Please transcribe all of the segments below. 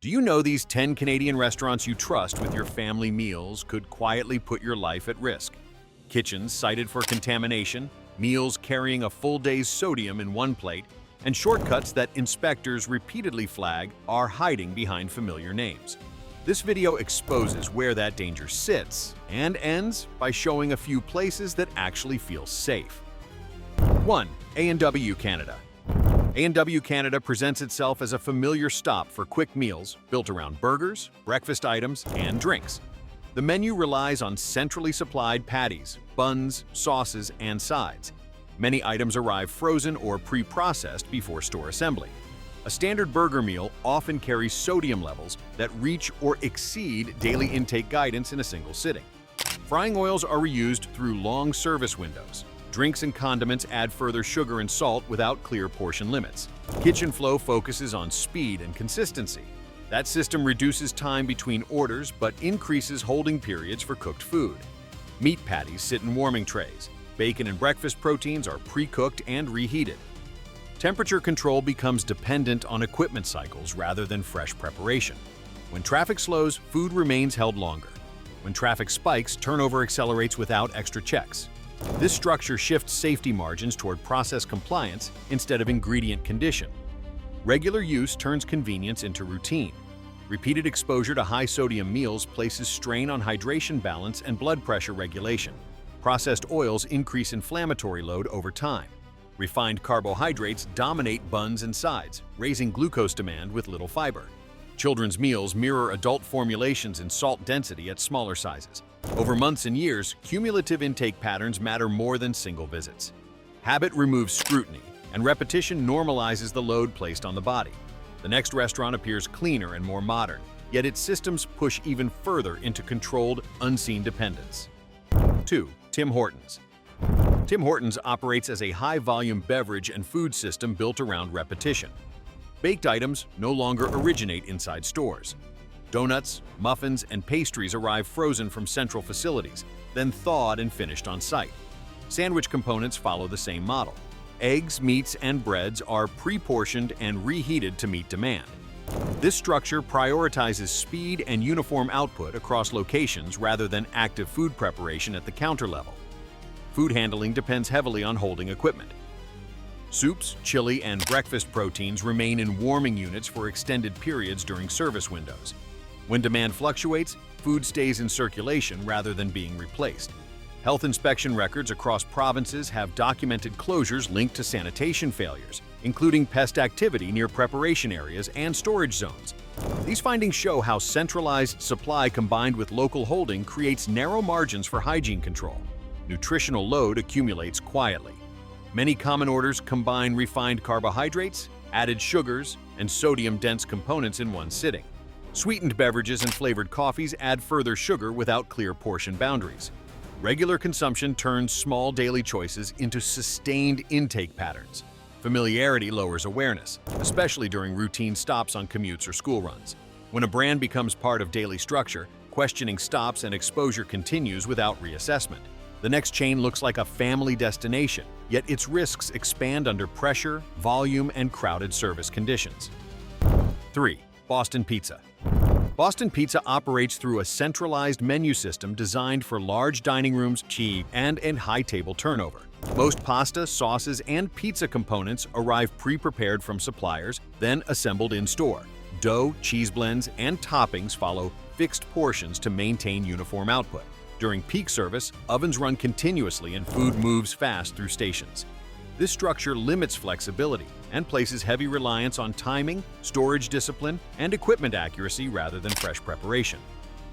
Do you know these 10 Canadian restaurants you trust with your family meals could quietly put your life at risk? Kitchens cited for contamination, meals carrying a full day's sodium in one plate, and shortcuts that inspectors repeatedly flag are hiding behind familiar names. This video exposes where that danger sits and ends by showing a few places that actually feel safe. 1. A&W Canada. A&W Canada presents itself as a familiar stop for quick meals built around burgers, breakfast items, and drinks. The menu relies on centrally supplied patties, buns, sauces, and sides. Many items arrive frozen or pre-processed before store assembly. A standard burger meal often carries sodium levels that reach or exceed daily intake guidance in a single sitting. Frying oils are reused through long service windows. Drinks and condiments add further sugar and salt without clear portion limits. Kitchen flow focuses on speed and consistency. That system reduces time between orders but increases holding periods for cooked food. Meat patties sit in warming trays. Bacon and breakfast proteins are pre-cooked and reheated. Temperature control becomes dependent on equipment cycles rather than fresh preparation. When traffic slows, food remains held longer. When traffic spikes, turnover accelerates without extra checks. This structure shifts safety margins toward process compliance instead of ingredient condition. Regular use turns convenience into routine. Repeated exposure to high-sodium meals places strain on hydration balance and blood pressure regulation. Processed oils increase inflammatory load over time. Refined carbohydrates dominate buns and sides, raising glucose demand with little fiber. Children's meals mirror adult formulations in salt density at smaller sizes. Over months and years, cumulative intake patterns matter more than single visits. Habit removes scrutiny, and repetition normalizes the load placed on the body. The next restaurant appears cleaner and more modern, yet its systems push even further into controlled, unseen dependence. 2. Tim Hortons. Tim Hortons operates as a high-volume beverage and food system built around repetition. Baked items no longer originate inside stores. Donuts, muffins, and pastries arrive frozen from central facilities, then thawed and finished on site. Sandwich components follow the same model. Eggs, meats, and breads are pre-portioned and reheated to meet demand. This structure prioritizes speed and uniform output across locations rather than active food preparation at the counter level. Food handling depends heavily on holding equipment. Soups, chili, and breakfast proteins remain in warming units for extended periods during service windows. When demand fluctuates, food stays in circulation rather than being replaced. Health inspection records across provinces have documented closures linked to sanitation failures, including pest activity near preparation areas and storage zones. These findings show how centralized supply combined with local holding creates narrow margins for hygiene control. Nutritional load accumulates quietly. Many common orders combine refined carbohydrates, added sugars, and sodium-dense components in one sitting. Sweetened beverages and flavored coffees add further sugar without clear portion boundaries. Regular consumption turns small daily choices into sustained intake patterns. Familiarity lowers awareness, especially during routine stops on commutes or school runs. When a brand becomes part of daily structure, questioning stops and exposure continues without reassessment. The next chain looks like a family destination, yet its risks expand under pressure, volume, and crowded service conditions. 3. Boston Pizza. Boston Pizza operates through a centralized menu system designed for large dining rooms, and high table turnover. Most pasta, sauces, and pizza components arrive pre-prepared from suppliers, then assembled in-store. Dough, cheese blends, and toppings follow fixed portions to maintain uniform output. During peak service, ovens run continuously and food moves fast through stations. This structure limits flexibility and places heavy reliance on timing, storage discipline, and equipment accuracy rather than fresh preparation.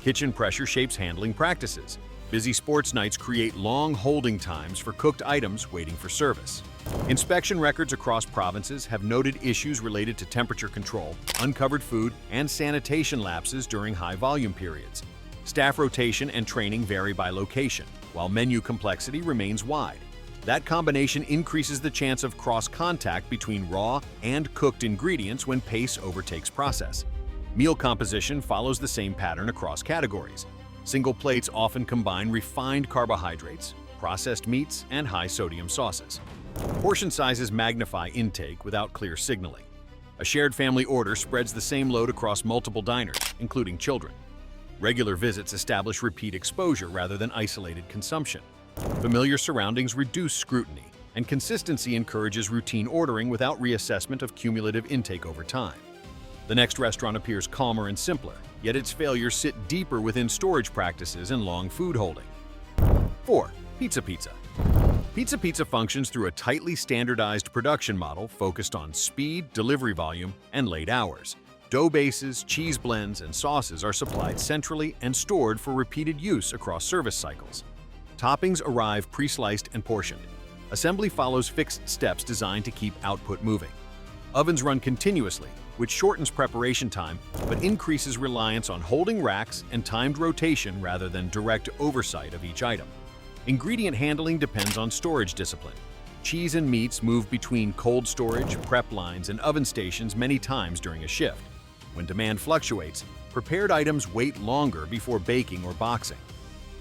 Kitchen pressure shapes handling practices. Busy sports nights create long holding times for cooked items waiting for service. Inspection records across provinces have noted issues related to temperature control, uncovered food, and sanitation lapses during high-volume periods. Staff rotation and training vary by location, while menu complexity remains wide. That combination increases the chance of cross-contact between raw and cooked ingredients when pace overtakes process. Meal composition follows the same pattern across categories. Single plates often combine refined carbohydrates, processed meats, and high-sodium sauces. Portion sizes magnify intake without clear signaling. A shared family order spreads the same load across multiple diners, including children. Regular visits establish repeat exposure rather than isolated consumption. Familiar surroundings reduce scrutiny, and consistency encourages routine ordering without reassessment of cumulative intake over time. The next restaurant appears calmer and simpler, yet its failures sit deeper within storage practices and long food holding. 4. Pizza Pizza. Pizza Pizza functions through a tightly standardized production model focused on speed, delivery volume, and late hours. Dough bases, cheese blends, and sauces are supplied centrally and stored for repeated use across service cycles. Toppings arrive pre-sliced and portioned. Assembly follows fixed steps designed to keep output moving. Ovens run continuously, which shortens preparation time but increases reliance on holding racks and timed rotation rather than direct oversight of each item. Ingredient handling depends on storage discipline. Cheese and meats move between cold storage, prep lines, and oven stations many times during a shift. When demand fluctuates, prepared items wait longer before baking or boxing.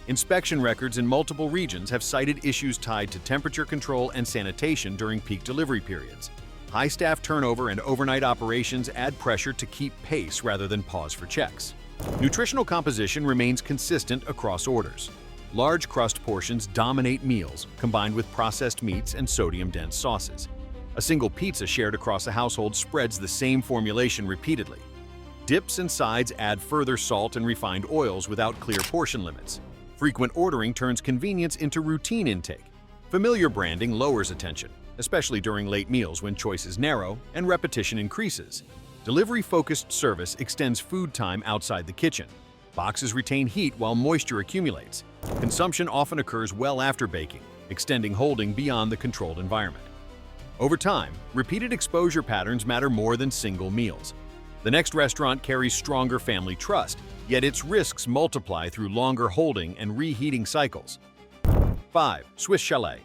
Inspection records in multiple regions have cited issues tied to temperature control and sanitation during peak delivery periods. High staff turnover and overnight operations add pressure to keep pace rather than pause for checks. Nutritional composition remains consistent across orders. Large crust portions dominate meals, combined with processed meats and sodium-dense sauces. A single pizza shared across a household spreads the same formulation repeatedly. Dips and sides add further salt and refined oils without clear portion limits. Frequent ordering turns convenience into routine intake. Familiar branding lowers attention, especially during late meals when choices narrow and repetition increases. Delivery-focused service extends food time outside the kitchen. Boxes retain heat while moisture accumulates. Consumption often occurs well after baking, extending holding beyond the controlled environment. Over time, repeated exposure patterns matter more than single meals. The next restaurant carries stronger family trust, yet its risks multiply through longer holding and reheating cycles. 5. Swiss Chalet.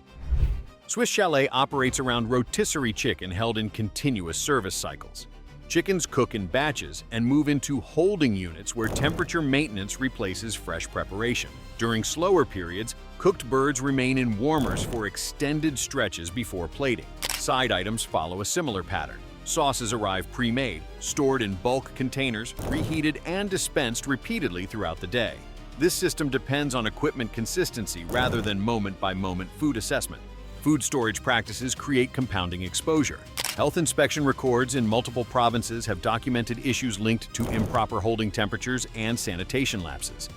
Swiss Chalet operates around rotisserie chicken held in continuous service cycles. Chickens cook in batches and move into holding units where temperature maintenance replaces fresh preparation. During slower periods, cooked birds remain in warmers for extended stretches before plating. Side items follow a similar pattern. Sauces arrive pre-made, stored in bulk containers, reheated and dispensed repeatedly throughout the day. This system depends on equipment consistency rather than moment-by-moment food assessment. Food storage practices create compounding exposure. Health inspection records in multiple provinces have documented issues linked to improper holding temperatures and sanitation lapses.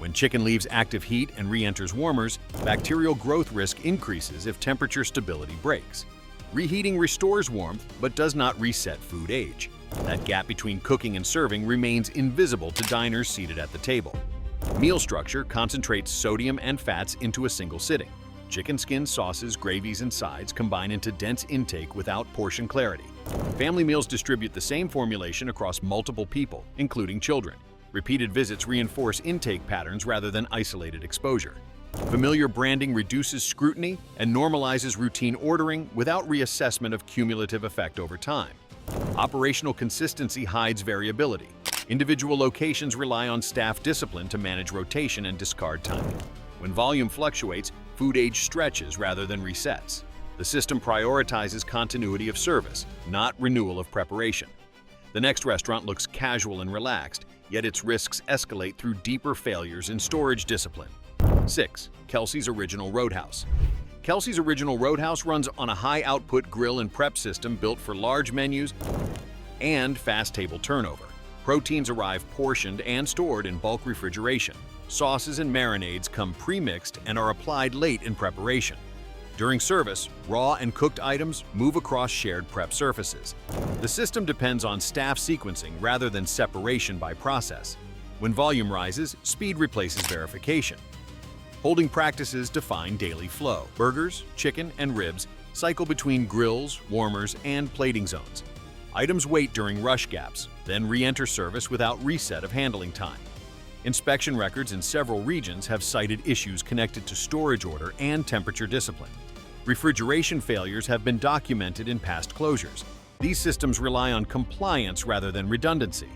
When chicken leaves active heat and re-enters warmers, bacterial growth risk increases if temperature stability breaks. Reheating restores warmth but does not reset food age. That gap between cooking and serving remains invisible to diners seated at the table. Meal structure concentrates sodium and fats into a single sitting. Chicken skins, sauces, gravies, and sides combine into dense intake without portion clarity. Family meals distribute the same formulation across multiple people, including children. Repeated visits reinforce intake patterns rather than isolated exposure. Familiar branding reduces scrutiny and normalizes routine ordering without reassessment of cumulative effect over time. Operational consistency hides variability. Individual locations rely on staff discipline to manage rotation and discard timing. When volume fluctuates, food age stretches rather than resets. The system prioritizes continuity of service, not renewal of preparation. The next restaurant looks casual and relaxed, yet its risks escalate through deeper failures in storage discipline. 6. Kelsey's Original Roadhouse. Kelsey's Original Roadhouse runs on a high-output grill and prep system built for large menus and fast table turnover. Proteins arrive portioned and stored in bulk refrigeration. Sauces and marinades come pre-mixed and are applied late in preparation. During service, raw and cooked items move across shared prep surfaces. The system depends on staff sequencing rather than separation by process. When volume rises, speed replaces verification. Holding practices define daily flow. Burgers, chicken, and ribs cycle between grills, warmers, and plating zones. Items wait during rush gaps, then re-enter service without reset of handling time. Inspection records in several regions have cited issues connected to storage order and temperature discipline. Refrigeration failures have been documented in past closures. These systems rely on compliance rather than redundancy.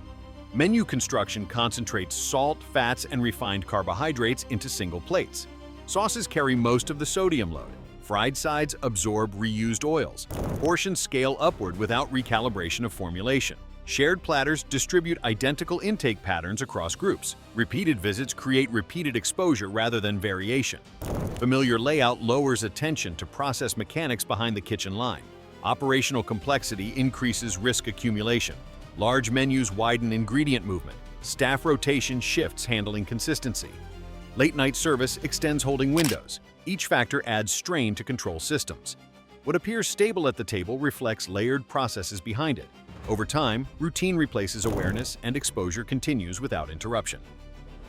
Menu construction concentrates salt, fats, and refined carbohydrates into single plates. Sauces carry most of the sodium load. Fried sides absorb reused oils. Portions scale upward without recalibration of formulation. Shared platters distribute identical intake patterns across groups. Repeated visits create repeated exposure rather than variation. Familiar layout lowers attention to process mechanics behind the kitchen line. Operational complexity increases risk accumulation. Large menus widen ingredient movement. Staff rotation shifts handling consistency. Late-night service extends holding windows. Each factor adds strain to control systems. What appears stable at the table reflects layered processes behind it. Over time, routine replaces awareness and exposure continues without interruption.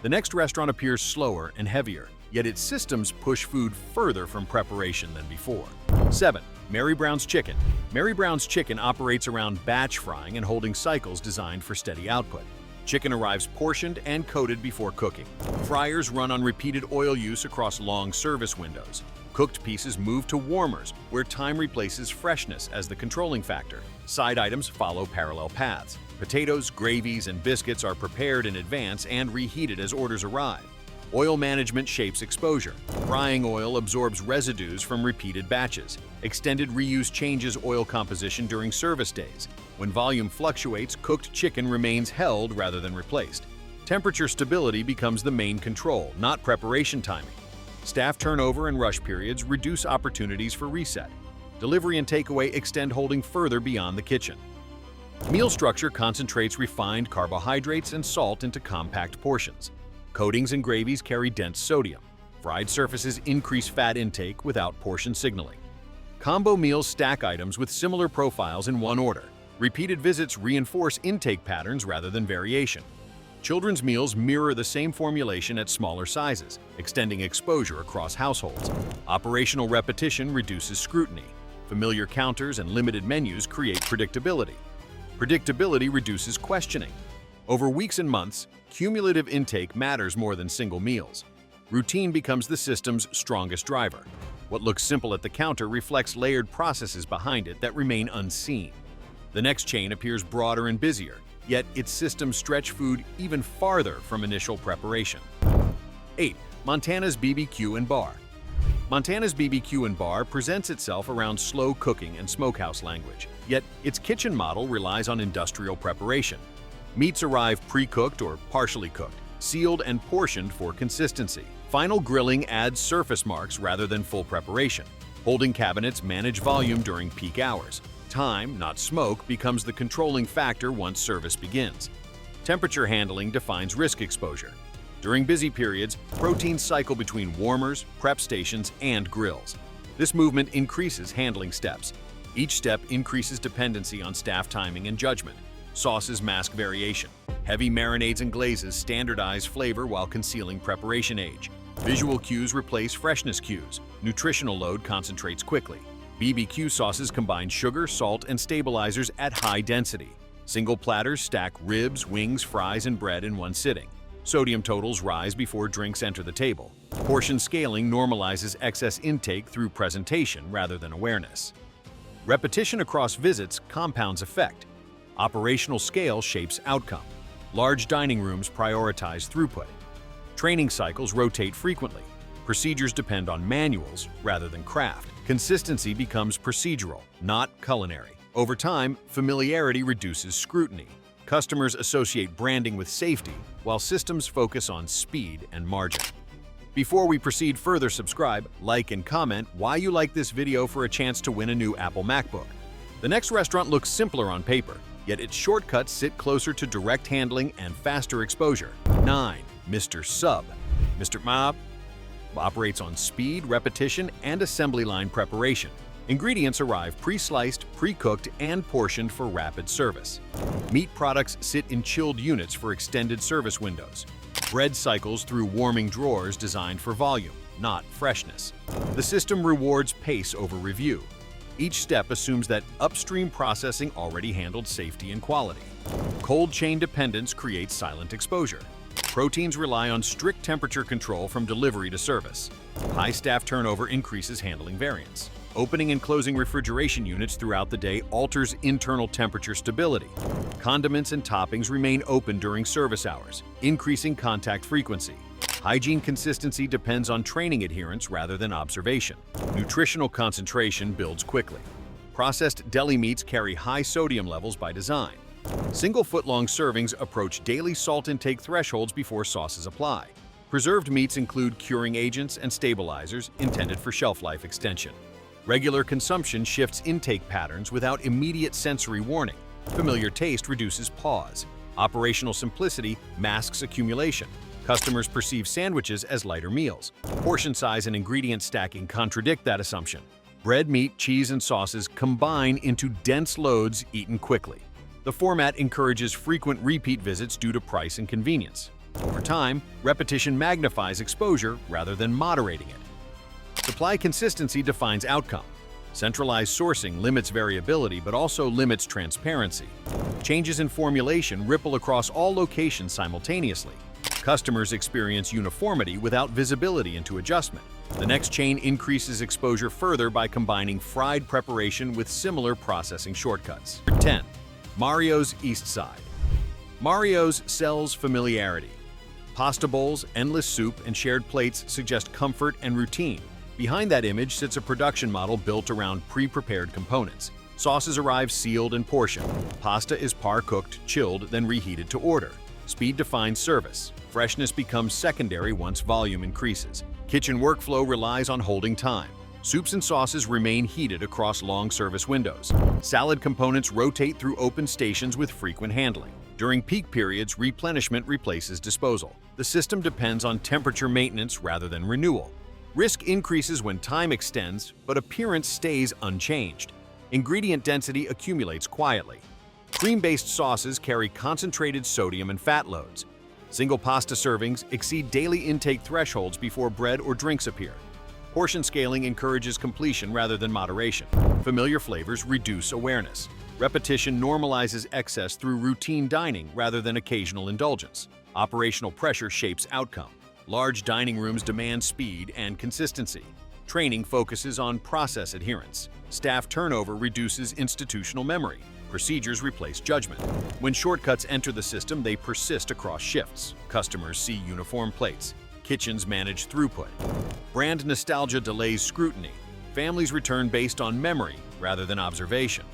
The next restaurant appears slower and heavier, yet its systems push food further from preparation than before. 7. Mary Brown's Chicken. Mary Brown's Chicken operates around batch frying and holding cycles designed for steady output. Chicken arrives portioned and coated before cooking. Fryers run on repeated oil use across long service windows. Cooked pieces move to warmers, where time replaces freshness as the controlling factor. Side items follow parallel paths. Potatoes, gravies, and biscuits are prepared in advance and reheated as orders arrive. Oil management shapes exposure. Frying oil absorbs residues from repeated batches. Extended reuse changes oil composition during service days. When volume fluctuates, cooked chicken remains held rather than replaced. Temperature stability becomes the main control, not preparation timing. Staff turnover and rush periods reduce opportunities for reset. Delivery and takeaway extend holding further beyond the kitchen. Meal structure concentrates refined carbohydrates and salt into compact portions. Coatings and gravies carry dense sodium. Fried surfaces increase fat intake without portion signaling. Combo meals stack items with similar profiles in one order. Repeated visits reinforce intake patterns rather than variation. Children's meals mirror the same formulation at smaller sizes, extending exposure across households. Operational repetition reduces scrutiny. Familiar counters and limited menus create predictability. Predictability reduces questioning. Over weeks and months, cumulative intake matters more than single meals. Routine becomes the system's strongest driver. What looks simple at the counter reflects layered processes behind it that remain unseen. The next chain appears broader and busier, yet its systems stretch food even farther from initial preparation. 8. Montana's BBQ and Bar. Montana's BBQ and Bar presents itself around slow cooking and smokehouse language, yet its kitchen model relies on industrial preparation. Meats arrive pre-cooked or partially cooked, sealed and portioned for consistency. Final grilling adds surface marks rather than full preparation. Holding cabinets manage volume during peak hours. Time, not smoke, becomes the controlling factor once service begins. Temperature handling defines risk exposure. During busy periods, proteins cycle between warmers, prep stations, and grills. This movement increases handling steps. Each step increases dependency on staff timing and judgment. Sauces mask variation. Heavy marinades and glazes standardize flavor while concealing preparation age. Visual cues replace freshness cues. Nutritional load concentrates quickly. BBQ sauces combine sugar, salt, and stabilizers at high density. Single platters stack ribs, wings, fries, and bread in one sitting. Sodium totals rise before drinks enter the table. Portion scaling normalizes excess intake through presentation rather than awareness. Repetition across visits compounds effect. Operational scale shapes outcome. Large dining rooms prioritize throughput. Training cycles rotate frequently. Procedures depend on manuals rather than craft. Consistency becomes procedural, not culinary. Over time, familiarity reduces scrutiny. Customers associate branding with safety, while systems focus on speed and margin. Before we proceed further, subscribe, like, and comment why you like this video for a chance to win a new Apple MacBook. The next restaurant looks simpler on paper, yet its shortcuts sit closer to direct handling and faster exposure. 9. Mr. Sub. Mr. Mab operates on speed, repetition, and assembly line preparation. Ingredients arrive pre-sliced, pre-cooked, and portioned for rapid service. Meat products sit in chilled units for extended service windows. Bread cycles through warming drawers designed for volume, not freshness. The system rewards pace over review. Each step assumes that upstream processing already handled safety and quality. Cold chain dependence creates silent exposure. Proteins rely on strict temperature control from delivery to service. High staff turnover increases handling variance. Opening and closing refrigeration units throughout the day alters internal temperature stability. Condiments and toppings remain open during service hours, increasing contact frequency. Hygiene consistency depends on training adherence rather than observation. Nutritional concentration builds quickly. Processed deli meats carry high sodium levels by design. Single foot-long servings approach daily salt intake thresholds before sauces apply. Preserved meats include curing agents and stabilizers intended for shelf life extension. Regular consumption shifts intake patterns without immediate sensory warning. Familiar taste reduces pause. Operational simplicity masks accumulation. Customers perceive sandwiches as lighter meals. Portion size and ingredient stacking contradict that assumption. Bread, meat, cheese, and sauces combine into dense loads eaten quickly. The format encourages frequent repeat visits due to price and convenience. Over time, repetition magnifies exposure rather than moderating it. Supply consistency defines outcome. Centralized sourcing limits variability but also limits transparency. Changes in formulation ripple across all locations simultaneously. Customers experience uniformity without visibility into adjustment. The next chain increases exposure further by combining fried preparation with similar processing shortcuts. 10. Mario's East Side. Mario's sells familiarity. Pasta bowls, endless soup, and shared plates suggest comfort and routine. Behind that image sits a production model built around pre-prepared components. Sauces arrive sealed and portioned. Pasta is par-cooked, chilled, then reheated to order. Speed defines service. Freshness becomes secondary once volume increases. Kitchen workflow relies on holding time. Soups and sauces remain heated across long service windows. Salad components rotate through open stations with frequent handling. During peak periods, replenishment replaces disposal. The system depends on temperature maintenance rather than renewal. Risk increases when time extends, but appearance stays unchanged. Ingredient density accumulates quietly. Cream-based sauces carry concentrated sodium and fat loads. Single pasta servings exceed daily intake thresholds before bread or drinks appear. Portion scaling encourages completion rather than moderation. Familiar flavors reduce awareness. Repetition normalizes excess through routine dining rather than occasional indulgence. Operational pressure shapes outcome. Large dining rooms demand speed and consistency. Training focuses on process adherence. Staff turnover reduces institutional memory. Procedures replace judgment. When shortcuts enter the system, they persist across shifts. Customers see uniform plates. Kitchens manage throughput. Brand nostalgia delays scrutiny. Families return based on memory rather than observation.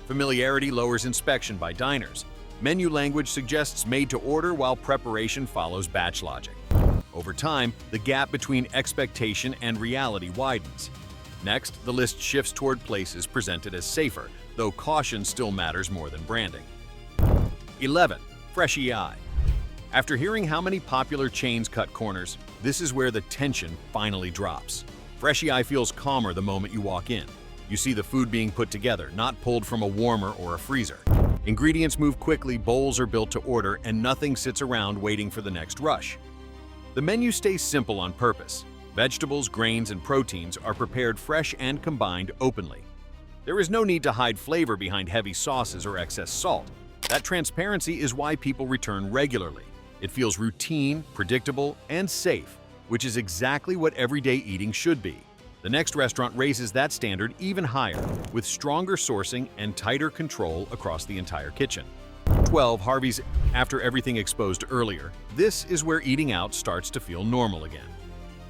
Familiarity lowers inspection by diners. Menu language suggests made to order while preparation follows batch logic. Over time, the gap between expectation and reality widens. Next, the list shifts toward places presented as safer, though caution still matters more than branding. 11. Fresh EI. After hearing how many popular chains cut corners, this is where the tension finally drops. Fresh EI feels calmer the moment you walk in. You see the food being put together, not pulled from a warmer or a freezer. Ingredients move quickly, bowls are built to order, and nothing sits around waiting for the next rush. The menu stays simple on purpose. Vegetables, grains, and proteins are prepared fresh and combined openly. There is no need to hide flavor behind heavy sauces or excess salt. That transparency is why people return regularly. It feels routine, predictable, and safe, which is exactly what everyday eating should be. The next restaurant raises that standard even higher, with stronger sourcing and tighter control across the entire kitchen. 12. Harvey's. After everything exposed earlier, this is where eating out starts to feel normal again.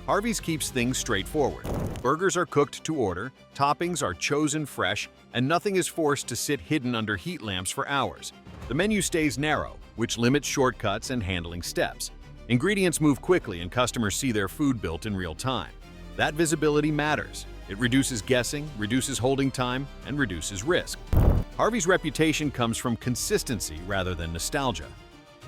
Harvey's keeps things straightforward. Burgers are cooked to order, toppings are chosen fresh, and nothing is forced to sit hidden under heat lamps for hours. The menu stays narrow, which limits shortcuts and handling steps. Ingredients move quickly and customers see their food built in real time. That visibility matters. It reduces guessing, reduces holding time, and reduces risk. Harvey's reputation comes from consistency rather than nostalgia.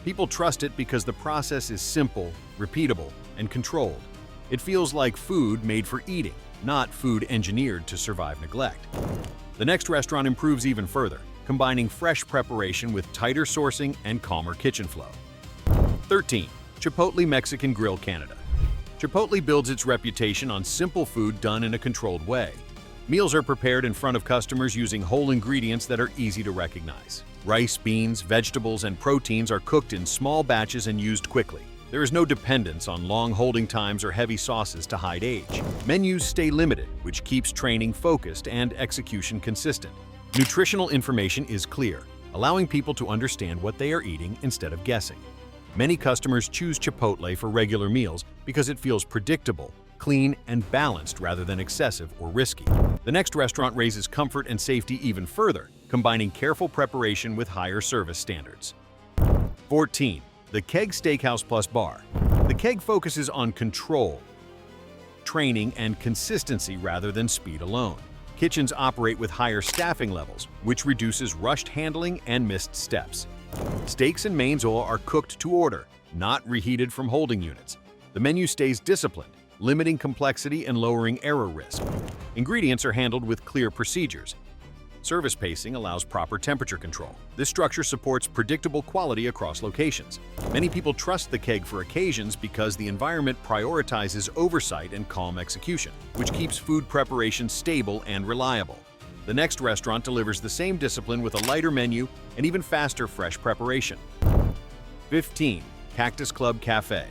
People trust it because the process is simple, repeatable, and controlled. It feels like food made for eating, not food engineered to survive neglect. The next restaurant improves even further, combining fresh preparation with tighter sourcing and calmer kitchen flow. 13. Chipotle Mexican Grill Canada. Chipotle builds its reputation on simple food done in a controlled way. Meals are prepared in front of customers using whole ingredients that are easy to recognize. Rice, beans, vegetables, and proteins are cooked in small batches and used quickly. There is no dependence on long holding times or heavy sauces to hide age. Menus stay limited, which keeps training focused and execution consistent. Nutritional information is clear, allowing people to understand what they are eating instead of guessing. Many customers choose Chipotle for regular meals because it feels predictable, clean, and balanced rather than excessive or risky. The next restaurant raises comfort and safety even further, combining careful preparation with higher service standards. 14. The Keg Steakhouse Plus Bar. The Keg focuses on control, training, and consistency rather than speed alone. Kitchens operate with higher staffing levels, which reduces rushed handling and missed steps. Steaks and mains are cooked to order, not reheated from holding units. The menu stays disciplined, limiting complexity and lowering error risk. Ingredients are handled with clear procedures. Service pacing allows proper temperature control. This structure supports predictable quality across locations. Many people trust the Keg for occasions because the environment prioritizes oversight and calm execution, which keeps food preparation stable and reliable. The next restaurant delivers the same discipline with a lighter menu and even faster fresh preparation. 15. Cactus Club Cafe.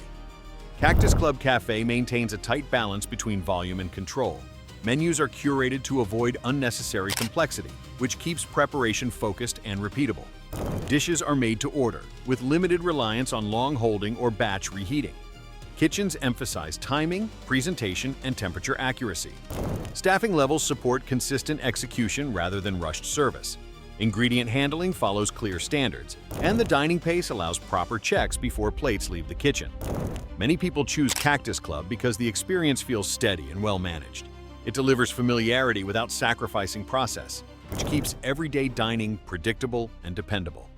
Cactus Club Cafe maintains a tight balance between volume and control. Menus are curated to avoid unnecessary complexity, which keeps preparation focused and repeatable. Dishes are made to order, with limited reliance on long holding or batch reheating. Kitchens emphasize timing, presentation, and temperature accuracy. Staffing levels support consistent execution rather than rushed service. Ingredient handling follows clear standards, and the dining pace allows proper checks before plates leave the kitchen. Many people choose Cactus Club because the experience feels steady and well-managed. It delivers familiarity without sacrificing process, which keeps everyday dining predictable and dependable.